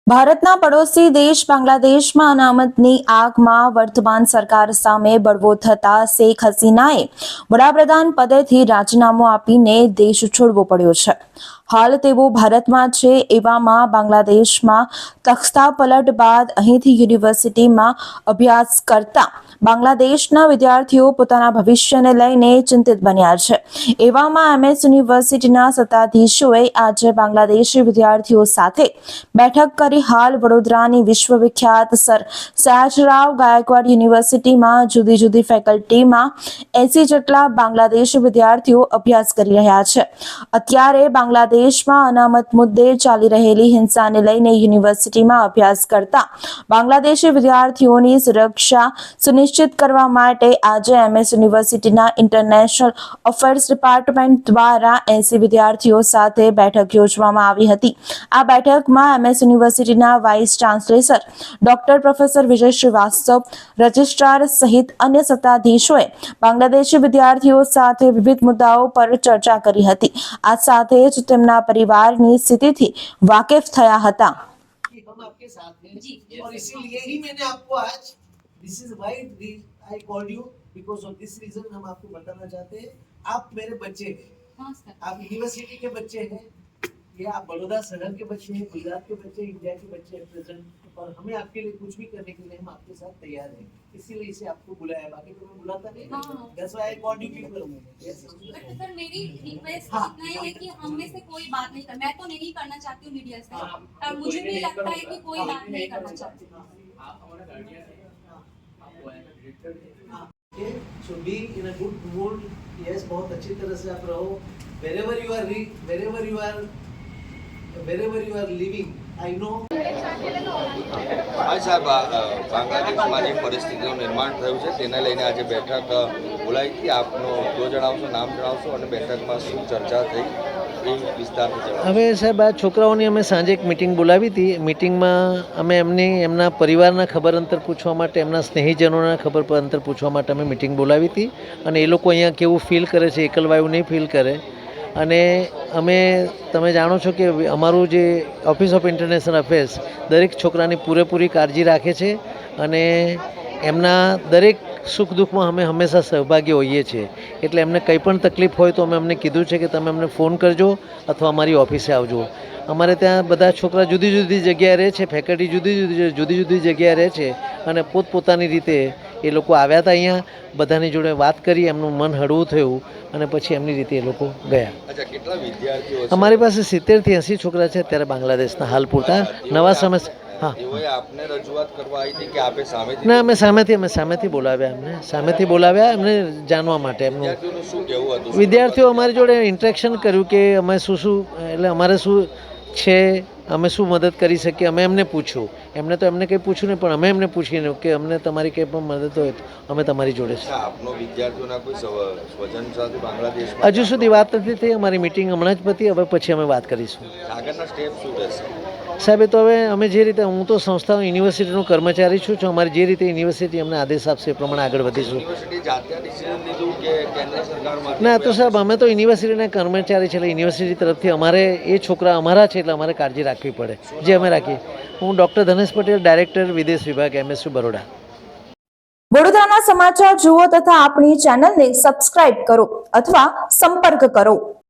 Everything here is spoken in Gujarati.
ભારતના પડોશી દેશ બાંગ્લાદેશમાં અનામતની આગમાં વર્તમાન સરકાર સામે બળવો થતા શેખ હસીનાએ વડાપ્રધાન પદેથી રાજીનામું આપીને દેશ છોડવો પડ્યો છે। હાલ તેઓ ભારતમાં છે। એવામાં બાંગ્લાદેશમાં તખ્તા પલટ બાદ અહીંથી યુનિવર્સિટીમાં અભ્યાસ કરતા બાંગ્લાદેશના વિદ્યાર્થીઓ પોતાના ભવિષ્યને લઈને ચિંતિત બન્યા છે। એવામાં એમએસ યુનિવર્સિટીના સત્તાધીશોએ આજે બાંગ્લાદેશી વિદ્યાર્થીઓ સાથે બેઠક કરી હાલ વડોદરાની વિશ્વવિખ્યાત સર સયાજીરાવ ગાયકવાડ યુનિવર્સિટીમાં જુદી જુદી ફેકલ્ટીમાં 80 જેટલા બાંગ્લાદેશી વિદ્યાર્થીઓ અભ્યાસ કરી રહ્યા છે। અત્યારે બાંગ્લાદેશમાં અનામત મુદ્દે ચાલી રહેલી હિંસાને લઈને યુનિવર્સિટીમાં અભ્યાસ કરતા બાંગ્લાદેશી વિદ્યાર્થીઓની સુરક્ષા સુનિશ્ચિત કરવા માટે આજે એમએસ યુનિવર્સિટીના ઇન્ટરનેશનલ અફેર્સ ડિપાર્ટમેન્ટ દ્વારા 80 વિદ્યાર્થીઓ સાથે બેઠક યોજવામાં આવી હતી। આ બેઠકમાં એમએસ યુનિવર્સિટીના વાઇસ ચાન્સેલર ડોક્ટર પ્રોફેસર વિજય શ્રીવાસ્તવ, રજિસ્ટ્રાર સહિત અન્ય સત્તાધીશોએ બાંગ્લાદેશી વિદ્યાર્થીઓ સાથે વિવિધ મુદ્દાઓ પર ચર્ચા કરી હતી। આ સાથે જ તેમના પરિવારની સ્થિતિથી વાકેફ થયા હતા। हम आपके साथ हैं और इसीलिए ही मैंने आपको आज this is why I called you because of this reason हम आपको बताना चाहते हैं आप मेरे बच्चे हैं। आप यूनिवर्सिटी के बच्चे हैं या आप बड़ौदा शहर के बच्चे हैं, गुजरात के बच्चे, इंडिया के बच्चे हैं प्रेजेंट, और हमें आपके लिए कुछ भी करने के लिए हम आपके साथ तैयार हैं। इसीलिए इसे आपको बुलाया, बाकी तो मैं बुलाता नहीं। That's why I called you people. Yes sir, मेरी रिक्वेस्ट इतना ही है कि हम में से कोई बात नहीं कर, मैं तो नहीं करना चाहती हूँ मीडिया से, और मुझे भी लगता है कि कोई बात नहीं करना चाहती। आप हमारा गार्डियन है, आपको एज अ डायरेक्टर है, so be in a good mood. Yes, बहुत अच्छी तरह से आप रहो। wherever you are living, I know। હા સાહેબ, બાંગ્લાદેશમાં જે પરિસ્થિતિનું નિર્માણ થયું છે તેને લઈને આજે બેઠક બોલાવી હતી। આપનો હોદ્દો જણાવશો, નામ જણાવશો અને બેઠકમાં શું ચર્ચા થઈ એ વિસ્તારથી જણાવશો। હવે સાહેબ, આ છોકરાઓની અમે સાંજે એક મિટિંગ બોલાવી હતી। મિટિંગમાં અમે એમના પરિવારના ખબર અંતર પૂછવા માટે, એમના સ્નેહીજનોના ખબર અંતર પૂછવા માટે અમે મિટિંગ બોલાવી હતી। અને એ લોકો અહીંયા કેવું ફીલ કરે છે, એકલવાયું નહીં ફીલ કરે। અને અમે, તમે જાણો છો કે અમારું જે ઓફિસ ઓફ ઇન્ટરનેશનલ અફેર્સ દરેક છોકરાની પૂરેપૂરી કાળજી રાખે છે અને એમના દરેક સુખ દુઃખમાં અમે હંમેશા સહભાગી હોઈએ છીએ। એટલે એમને કંઈ પણ તકલીફ હોય તો અમે એમને કીધું છે કે તમે અમને ફોન કરજો અથવા અમારી ઓફિસે આવજો। અમારે ત્યાં બધા છોકરા જુદી જુદી જગ્યાએ રહે છે, ફેકલ્ટી જુદી જુદી જગ્યાએ રહે છે અને પોતપોતાની રીતે એ લોકો આવ્યા હતા અહીંયા, બધાની જોડે વાત કરી, એમનું મન હળવું થયું અને પછી એમની રીતે એ લોકો ગયા। અચ્છા, કેટલા વિદ્યાર્થીઓ છે? અમારી પાસે 70 થી 80 છોકરા છે અત્યારે બાંગ્લાદેશના હાલ પૂરતા। નવા સમય હા, એઓએ આપને રજૂઆત કરવા આવી હતી કે આપે સામેથી? ના, અમે સામેથી બોલાવ્યા એમને જાણવા માટે। એમનું વિદ્યાર્થીઓનું શું કહેવું હતું? વિદ્યાર્થીઓ અમારી જોડે ઇન્ટરેક્શન કર્યું કે અમે શું એટલે અમારે શું છે, અમે શું મદદ કરી શકીએ, અમે એમને પૂછ્યું। એમને તો એમને કંઈ પૂછ્યું નહીં, પણ અમે એમને પૂછીને કે અમને તમારી કંઈ પણ મદદ હોય તો અમે તમારી જોડે છે। આપનો વિદ્યાર્થીઓના કોઈ સ્વજન સાથે બાંગ્લાદેશમાં હજુ સુધી વાત નથી થઈ, અમારી મિટિંગ હમણાં જ પતી, હવે પછી અમે વાત કરીશું। આગળના સ્ટેપ શું રહેશે? સાહેબ, એ તો હવે અમે જે રીતે, હું તો સંસ્થા યુનિવર્સિટીનો કર્મચારી છું, અમારી જે રીતે યુનિવર્સિટી અમને આદેશ આપશે એ પ્રમાણે આગળ વધીશું। યુનિવર્સિટી જાતે ડિસિઝન લીધું કે કેન્દ્ર સરકારમાં? ના, તો સાહેબ અમે તો યુનિવર્સિટીના કર્મચારી છે, એટલે યુનિવર્સિટી તરફથી અમારે એ છોકરા અમારા છે એટલે અમારે કાળજી રાખવી પડે, જે અમે રાખીએ। હું ડૉક્ટર ધનેશ પટેલ, ડાયરેક્ટર વિદેશ વિભાગ, એમએસયુ બરોડા। વડોદરાના સમાચાર જુઓ તથા આપણી ચેનલને સબસ્ક્રાઇબ કરો અથવા સંપર્ક કરો।